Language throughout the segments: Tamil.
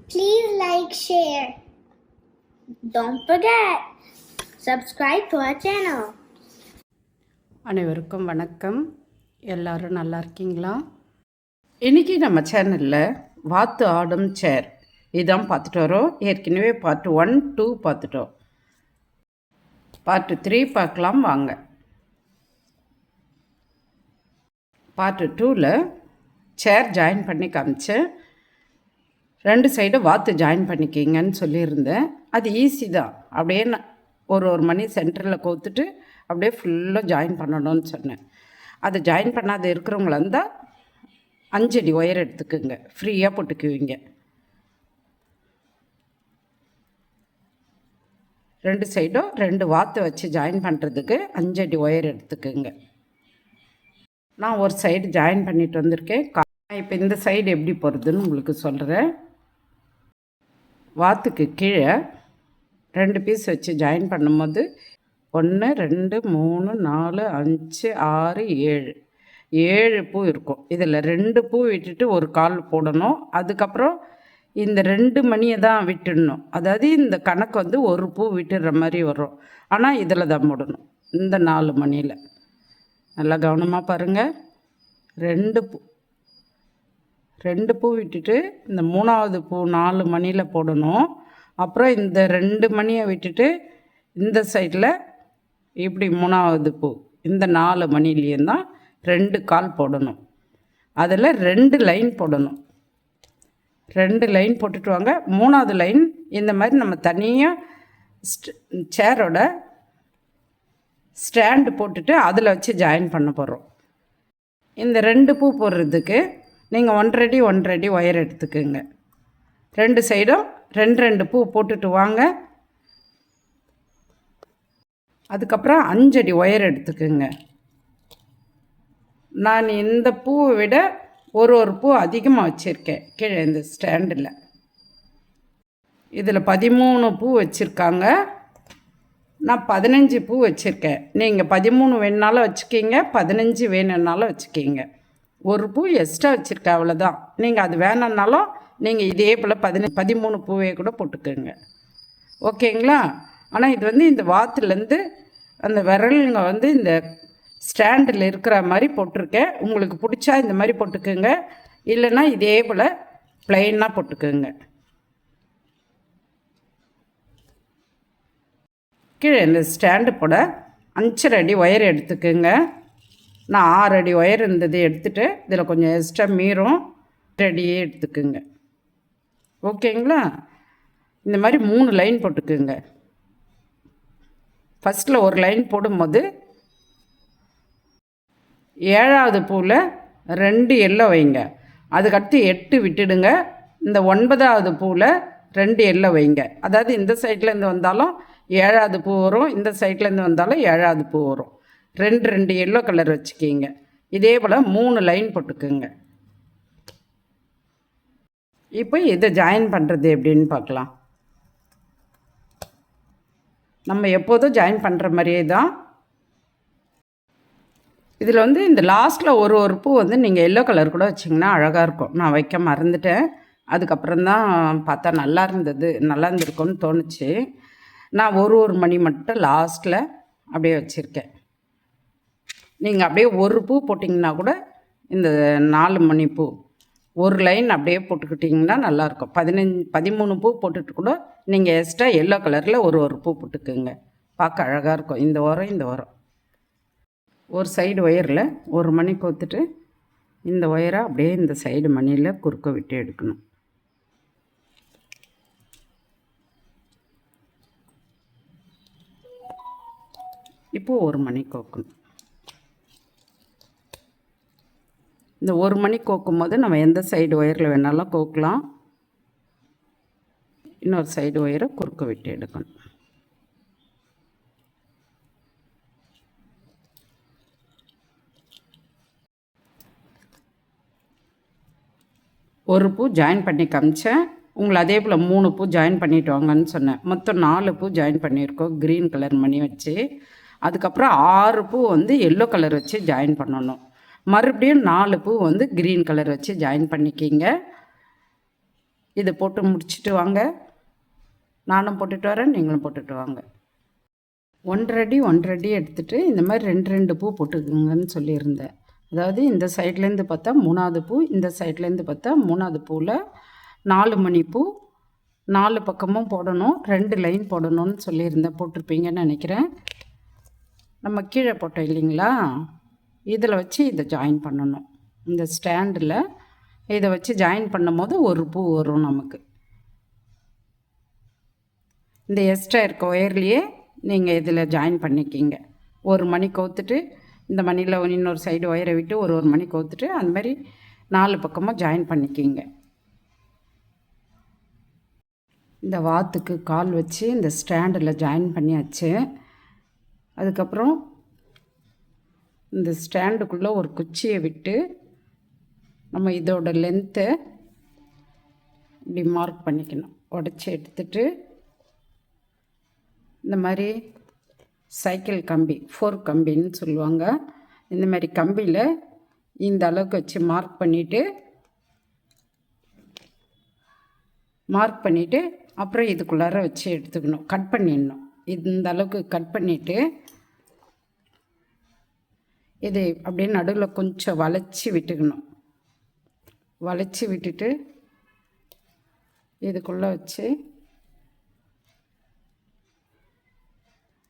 Please like, share. Don't forget, subscribe to our channel. அனைவருக்கும் வணக்கம். எல்லாரும் நல்லா இருக்கீங்களா? இன்றைக்கி நம்ம சேனலில் வாத்து ஆடும் சேர் இதான் பார்த்துட்டு வரோம். ஏற்கனவே பார்ட் 1, 2 பார்த்துட்டோம். பார்ட் 3 பார்க்கலாம் வாங்க. பார்ட் 2ல் சேர் ஜாயின் பண்ணி காமிச்சேன். 2 சைடு வாத்து ஜாயின் பண்ணிக்கிங்கன்னு சொல்லியிருந்தேன். அது ஈஸி தான். அப்படியே ஒரு மணி சென்டரில் கோத்துட்டு அப்படியே ஃபுல்லாக ஜாயின் பண்ணணும்னு சொன்னேன். அதை ஜாயின் பண்ணாத இருக்கிறவங்கள இருந்தால் 5 அடி ஒயர் எடுத்துக்குங்க, ஃப்ரீயாக போட்டுக்குவீங்க. 2 சைடும் 2 வாத்து வச்சு ஜாயின் பண்ணுறதுக்கு 5 அடி ஒயர் எடுத்துக்குங்க. நான் ஒரு சைடு ஜாயின் பண்ணிட்டு வந்திருக்கேன். இப்போ இந்த சைடு எப்படி போகிறதுன்னு உங்களுக்கு சொல்கிறேன். வாத்துக்கு கீழே 2 பீஸ் வச்சு ஜாயின் பண்ணும்போது 1 2 3 4 5 6 7 பூ இருக்கும். இதில் 2 பூ விட்டுட்டு ஒரு கால் போடணும். அதுக்கப்புறம் இந்த 2 மணியை தான் விட்டுடணும். அதாவது இந்த கணக்கு வந்து ஒரு பூ விட்டுடுற மாதிரி வரும். ஆனால் இதில் தான் போடணும். இந்த 4 மணியில் நல்லா கவனமாக பாருங்கள். 2 பூ விட்டுட்டு இந்த 3ஆவது பூ 4 மணியில் போடணும். அப்புறம் இந்த 2 மணியை விட்டுட்டு இந்த சைடில் இப்படி 3ஆவது பூ இந்த 4 மணிலேயும் தான் 2 கால் போடணும். அதில் 2 லைன் போடணும். 2 லைன் போட்டுட்டு வாங்க. 3ஆவது லைன் இந்த மாதிரி நம்ம தனியாக சேரோட ஸ்டாண்டு போட்டுட்டு அதில் வச்சு ஜாயின் பண்ண போகிறோம். இந்த 2 பூ போடுறதுக்கு நீங்கள் 1 அடி ஒயர் எடுத்துக்குங்க. 2 சைடும் 2 பூ போட்டுட்டு வாங்க. அதுக்கப்புறம் 5 அடி ஒயர் எடுத்துக்குங்க. நான் இந்த பூவை விட ஒரு பூ அதிகமாக வச்சுருக்கேன் கீழே இந்த ஸ்டாண்டில். இதில் 13 பூ வச்சுருக்காங்க. நான் 15 பூ வச்சுருக்கேன். நீங்கள் 13 வேணுனாலும் வச்சுக்கிங்க, 15 வேணும்னாலும் வச்சுக்கிங்க. ஒரு பூ எக்ஸ்ட்ரா வச்சுருக்கேன், அவ்வளோதான். நீங்கள் அது வேணும்னாலும் நீங்கள் இதே போல் 13 பூவே கூட போட்டுக்கோங்க. ஓகேங்களா? ஆனால் இது வந்து இந்த வாத்துலேருந்து அந்த விரலுங்க வந்து இந்த ஸ்டாண்டில் இருக்கிற மாதிரி போட்டிருக்கேன். உங்களுக்கு பிடிச்சா இந்த மாதிரி போட்டுக்கோங்க, இல்லைன்னா இதே போல் ப்ளைனாக போட்டுக்கோங்க. கீழே இந்த ஸ்டாண்டு போட 5 அடி ஒயர் எடுத்துக்கோங்க. நான் 6 அடி ஒயர் இருந்தது எடுத்துகிட்டு இதில் கொஞ்சம் எக்ஸ்ட்ரா மீறும் 8 அடியே எடுத்துக்குங்க. ஓகேங்களா? இந்த மாதிரி 3 லைன் போட்டுக்குங்க. ஃபஸ்ட்டில் ஒரு லைன் போடும்போது 7ஆவது பூவில் 2 எல்லோ வைங்க. அதுக்கடுத்து 8 விட்டுடுங்க. இந்த 9ஆவது பூவில் 2 எல்லோ வைங்க. அதாவது இந்த சைட்லேருந்து வந்தாலும் 7ஆவது பூ வரும், இந்த சைட்லேருந்து வந்தாலும் 7ஆவது பூ வரும். 2 எல்லோ கலர் வச்சுக்கிங்க. இதே போல் 3 லைன் போட்டுக்குங்க. இப்போ இதை ஜாயின் பண்ணுறது எப்படின்னு பார்க்கலாம். நம்ம எப்போதும் ஜாயின் பண்ணுற மாதிரியே தான். இதில் வந்து இந்த லாஸ்ட்டில் ஒரு பூ வந்து நீங்கள் எல்லோ கலர் கூட வச்சிங்கன்னா அழகாக இருக்கும். நான் வைக்க மறந்துட்டேன். அதுக்கப்புறம் தான் பார்த்தா நல்லா இருந்திருக்கும்னு தோணுச்சு. நான் ஒரு மணி மட்டும் லாஸ்ட்டில் அப்படியே வச்சுருக்கேன். நீங்கள் அப்படியே ஒரு பூ போட்டிங்கன்னா கூட இந்த 4 மணி பூ ஒரு லைன் அப்படியே போட்டுக்கிட்டிங்கன்னா நல்லாயிருக்கும். 13 பூ போட்டுட்டு கூட நீங்கள் எக்ஸ்ட்ரா எல்லோ கலரில் ஒரு பூ போட்டுக்குங்க. பார்க்க அழகாக இருக்கும். இந்த ஓரம் ஒரு சைடு ஒயரில் 1 மணி கோத்துட்டு இந்த ஒயரை அப்படியே இந்த சைடு மணியில் குறுக்க விட்டு எடுக்கணும். இப்போது 1 மணி கோக்கணும். இந்த 1 மணி கோக்கும் போது நம்ம எந்த சைடு ஒயரில் வேணாலும் கோக்கலாம். இன்னொரு சைடு ஒயரை குறுக்க விட்டு எடுக்கணும். ஒரு பூ ஜாயின் பண்ணி காமிச்சேன். உங்களை அதே போல் 3 பூ ஜாயின் பண்ணிட்டு வாங்கன்னு சொன்னேன். மொத்தம் 4 பூ ஜாயின் பண்ணியிருக்கோம் க்ரீன் கலர் மணி வச்சு. அதுக்கப்புறம் 6 பூ வந்து எல்லோ கலர் வச்சு ஜாயின் பண்ணணும். மறுபடியும் 4 பூ வந்து க்ரீன் கலர் வச்சு ஜாயின் பண்ணிக்கிங்க. இது போட்டு முடிச்சுட்டு வாங்க. நானும் போட்டுட்டு வரேன், நீங்களும் போட்டுட்டு வாங்க. 1 அடி எடுத்துகிட்டு இந்த மாதிரி 2 பூ போட்டுக்குங்கன்னு சொல்லியிருந்தேன். அதாவது இந்த சைட்லேருந்து பார்த்தா 3வது பூ, இந்த சைட்லேருந்து பார்த்தா 3வது பூவில் 4 மணி பூ 4 பக்கமும் போடணும். 2 லைன் போடணும்னு சொல்லியிருந்தேன். போட்டிருப்பீங்கன்னு நினைக்கிறேன். நம்ம கீழே போட்டோம் இல்லைங்களா, இதில் வச்சு இதை ஜாயின் பண்ணணும். இந்த ஸ்டாண்டில் இதை வச்சு ஜாயின் பண்ணும் போது ஒரு பூ வரும் நமக்கு. இந்த எக்ஸ்ட்ரா இருக்க ஒயர்லேயே நீங்கள் இதில் ஜாயின் பண்ணிக்கிங்க. ஒரு மணி கோத்துட்டு இந்த மணியில் இன்னொரு சைடு ஒயரை விட்டு ஒரு மணி கோத்துட்டு அந்த மாதிரி 4 பக்கமாக ஜாயின் பண்ணிக்கிங்க. இந்த வாத்துக்கு கால் வச்சு இந்த ஸ்டாண்டில் ஜாயின் பண்ணியாச்சு. அதுக்கப்புறம் இந்த ஸ்டாண்டுக்குள்ளே ஒரு குச்சியை விட்டு நம்ம இதோட லென்த்தை இப்படி மார்க் பண்ணிக்கணும். உடச்சி எடுத்துட்டு இந்த மாதிரி சைக்கிள் கம்பி 4 கம்பின்னு சொல்லுவாங்க. இந்த மாதிரி கம்பியில் இந்த அளவுக்கு வச்சு மார்க் பண்ணிவிட்டு அப்புறம் இதுக்குள்ளார வச்சு எடுத்துக்கணும். கட் பண்ணிடணும். இந்த அளவுக்கு கட் பண்ணிவிட்டு இது அப்படியே நடுவில் கொஞ்சம் வளைச்சி விட்டுக்கணும். வளைச்சி விட்டுட்டு இதுக்குள்ளே வச்சு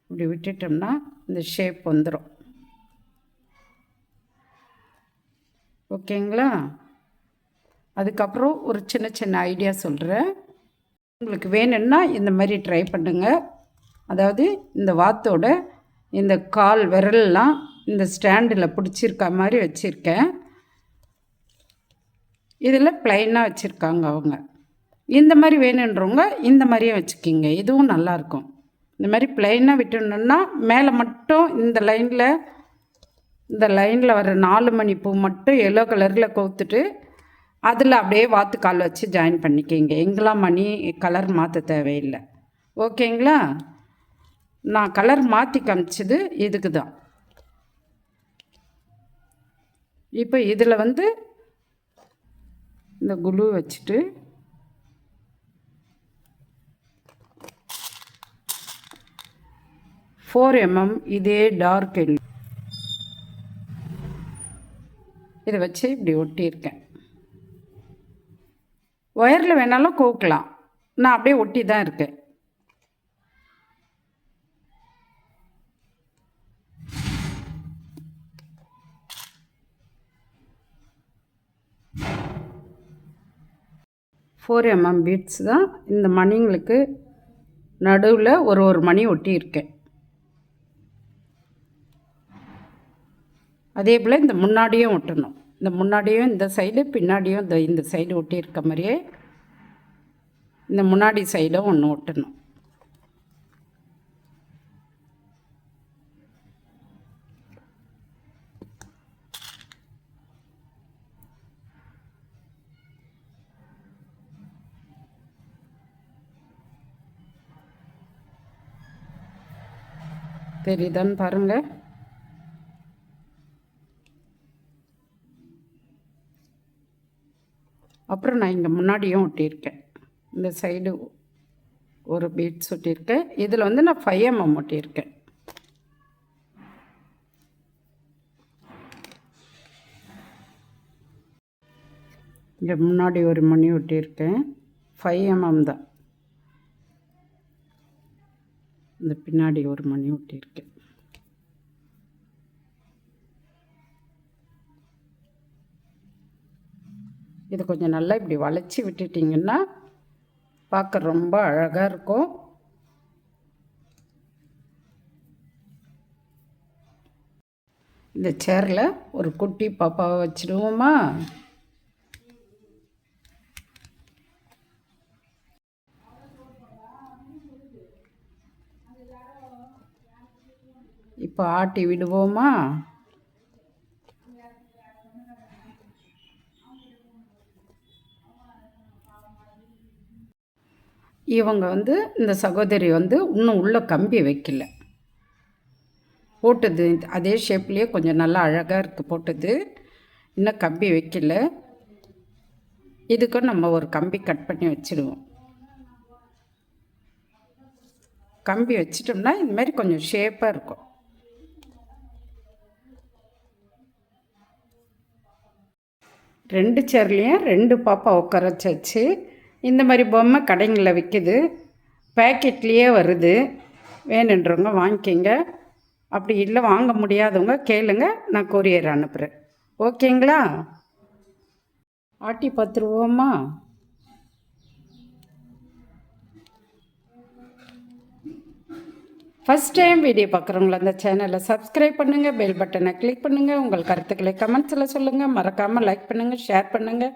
இப்படி விட்டுட்டோம்னா இந்த ஷேப் வந்துடும். ஓகேங்களா? அதுக்கப்புறம் ஒரு சின்ன சின்ன ஐடியா சொல்கிறேன். உங்களுக்கு வேணும்னா இந்த மாதிரி ட்ரை பண்ணுங்கள். அதாவது இந்த வாத்தோட இந்த கால் விரல்லாம் இந்த ஸ்டாண்டில் பிடிச்சிருக்க மாதிரி வச்சுருக்கேன். இதில் ப்ளைனாக வச்சுருக்காங்க அவங்க. இந்த மாதிரி வேணுன்றவங்க இந்த மாதிரியே வச்சுக்கிங்க, இதுவும் நல்லாயிருக்கும். இந்த மாதிரி ப்ளைனாக விட்டுணுன்னா மேலே மட்டும் இந்த லைனில் வர 4 மணி பூ மட்டும் எல்லோ கலரில் கோத்துட்டு அதில் அப்படியே வாத்து கால் வச்சு ஜாயின் பண்ணிக்கிங்க. எங்கெல்லாம் மணி கலர் மாற்ற தேவையில்லை. ஓகேங்களா? நான் கலர் மாற்றி காமிச்சது இதுக்கு தான். இப்போ இதில் இந்த குளூ வச்சுட்டு இதே டார்க் எல்லோ இதை வச்சு இப்படி ஒட்டியிருக்கேன். ஒயரில் வேணாலும் கோக்கலாம், நான் அப்படியே ஒட்டி தான் இருக்கேன். பீட்ஸ் தான் இந்த மணிங்களுக்கு நடுவில் ஒரு மணி ஒட்டியிருக்கேன். அதே போல் இந்த முன்னாடியும் ஒட்டணும். இந்த முன்னாடியும் இந்த சைடு, பின்னாடியும் இந்த சைடு ஒட்டியிருக்க மாதிரியே இந்த முன்னாடி சைடும் ஒன்று ஒட்டணும். தெரியுதான்னு பாருங்கள். அப்புறம் நான் இங்கே முன்னாடியும் ஒட்டியிருக்கேன். இந்த சைடு ஒரு பீட்ஸ் ஒட்டியிருக்கேன். இதில் நான் 5 mm ஒட்டியிருக்கேன். இங்கே முன்னாடி ஒரு மணி ஒட்டியிருக்கேன். 5 mm தான். இந்த பின்னாடி ஒரு மணி ஒட்டியிருக்கேன். இது கொஞ்சம் நல்லா இப்படி வளைச்சி விட்டுட்டிங்கன்னா பார்க்க ரொம்ப அழகாக இருக்கும். இந்த சேரில் ஒரு குட்டி பாப்பாவை வச்சுடுவோமா? இப்போ ஆட்டி விடுவோமா? இவங்க இந்த சகோதரி இன்னும் உள்ள கம்பி வைக்கல, போட்டது அதே ஷேப்லேயே கொஞ்சம் நல்லா அழகாக இருக்குது போட்டது. இன்னும் கம்பி வைக்கல. இதுக்கும் நம்ம ஒரு கம்பி கட் பண்ணி வச்சுடுவோம். கம்பி வச்சிட்டோம்னா இந்த மாதிரி கொஞ்சம் ஷேப்பாக இருக்கும். ரெண்டு சேர்லேயும் 2 பாப்பா உட்கார வச்சாச்சு. இந்த மாதிரி பொம்மை கடைங்களில் விற்கிது, பேக்கெட்லேயே வருது. வேணுன்றவங்க வாங்கிக்கிங்க. அப்படி இல்லை வாங்க முடியாதவங்க கேளுங்க, நான் கொரியர் அனுப்புகிறேன். ஓகேங்களா? ஆட்டி பார்த்துருவோமா? ஃபஸ்ட் டைம் வீடியோ பார்க்குறவங்கள அந்த சேனலை சப்ஸ்கிரைப் பண்ணுங்கள், பெல் பட்டனை கிளிக் பண்ணுங்கள். உங்கள் கருத்துக்களை கமெண்ட்ஸில் சொல்லுங்கள். மறக்காமல் லைக் பண்ணுங்கள், ஷேர் பண்ணுங்கள்.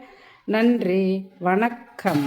நன்றி, வணக்கம்.